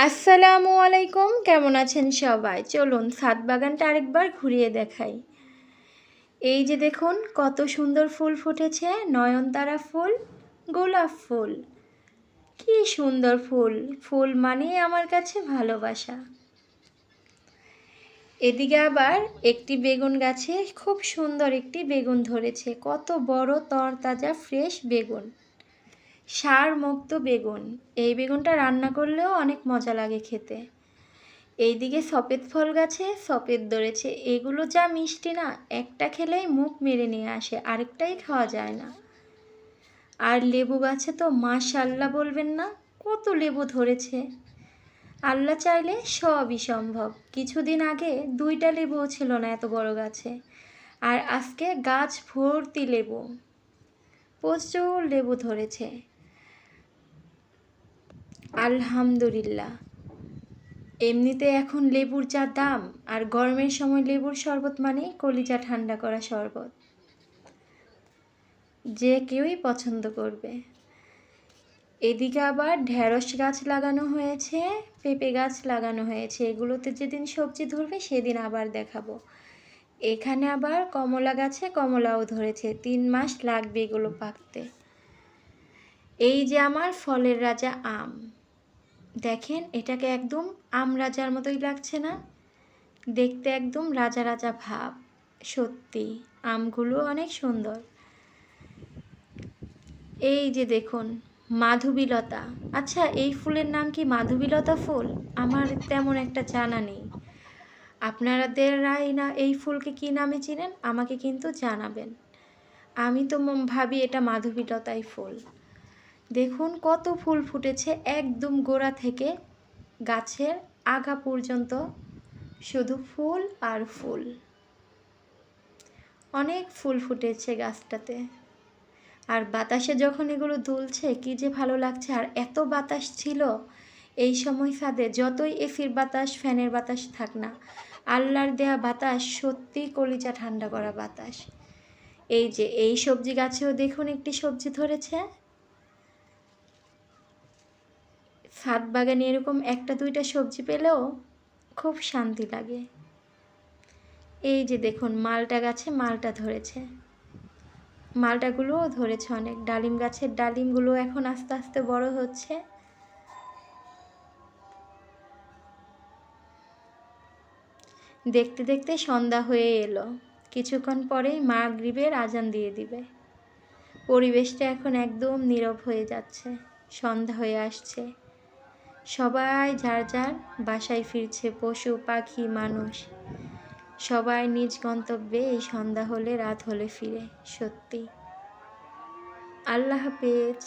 আসসালামু আলাইকুম, কেমন আছেন সবাই? চলুন ছাদ বাগানটা আরেকবার ঘুরিয়ে দেখাই। এই যে দেখুন কত সুন্দর ফুল ফুটেছে, নয়নতারা ফুল, গোলাপ ফুল। কি সুন্দর ফুল! ফুল মানেই আমার কাছে ভালোবাসা। এদিকে আবার একটি বেগুন গাছে খুব সুন্দর একটি বেগুন ধরেছে। কত বড় তরতাজা ফ্রেশ বেগুন, সার মুক্ত বেগুন। এই বেগুনটা রান্না করলেও অনেক মজা লাগে খেতে। এইদিকে সফেদ ফল গাছে সফেদ ধরেছে। এগুলো যা মিষ্টি না, একটা খেলেই মুখ মেরে নিয়ে আসে, আরেকটাই খাওয়া যায় না। আর লেবু গাছে তো মাশাআল্লাহ বলবেন না, কত লেবু ধরেছে। আল্লাহ চাইলে সবই সম্ভব। কিছুদিন আগে 2টা লেবুও ছিল না এত বড় গাছে, আর আজকে গাছ ভর্তি লেবু, প্রচুর লেবু ধরেছে। আলহামদুলিল্লাহ। এমনিতে এখন লেবুর যা দাম, আর গরমের সময় লেবুর শরবত মানে কলিজা ঠান্ডা করা শরবত, যে কেউই পছন্দ করবে। এদিকে আবার ঢেঁড়স গাছ লাগানো হয়েছে, পেঁপে গাছ লাগানো হয়েছে। এগুলোতে যেদিন সবজি ধরবে সেদিন আবার দেখাবো। এখানে আবার কমলা গাছে কমলাও ধরেছে, 3 মাস লাগবে এগুলো পাকতে। এই যে আমার ফলের রাজা আম, দেখেন এটাকে একদম আম রাজার মতোই লাগছে না? দেখতে একদম রাজা রাজা ভাব। সত্যি আমগুলো অনেক সুন্দর। এই যে দেখুন মাধবীলতা। আচ্ছা, এই ফুলের নাম কি মাধবীলতা ফুল? আমার তেমন একটা জানা নেই। আপনারাই না এই ফুলকে কি নামে চিনেন আমাকে কিন্তু জানাবেন। আমি তো ভাবি এটা মাধবীলতাই ফুল। দেখুন কত ফুল ফুটেছে, একদম গোড়া থেকে গাছের আগা পর্যন্ত শুধু ফুল আর ফুল। অনেক ফুল ফুটেছে গাছটাতে। আর বাতাসে যখন এগুলো দুলছে কি যে ভালো লাগছে। আর এত বাতাস ছিল এই সময় ছাদে, যতই এসির বাতাস ফ্যানের বাতাস থাক না, আল্লাহর দেয়া বাতাস সত্যি কলিজা ঠান্ডা করা বাতাস। এই যে এই সবজি গাছেও দেখুন একটি সবজি ধরেছে। ছাদ বাগানে এরকম 1-2টা সবজি পেলেও খুব শান্তি লাগে। এই যে দেখুন মালটা গাছে মালটা ধরেছে, মালটাগুলোও ধরেছে অনেক। ডালিম গাছের ডালিমগুলো এখন আস্তে আস্তে বড় হচ্ছে। দেখতে দেখতে সন্ধ্যা হয়ে এলো, কিছুক্ষণ পরেই মাগরিবের আজান দিয়ে দিবে। পরিবেশটা এখন একদম নীরব হয়ে যাচ্ছে, সন্ধ্যা হয়ে আসছে। সবাই যার যার বাসায় ফিরছে, পশু পাখি মানুষ সবাই নিজ গন্তব্যে এই সন্ধ্যা হলে রাত হলে ফিরে। সত্যি। আল্লাহ হাফেজ।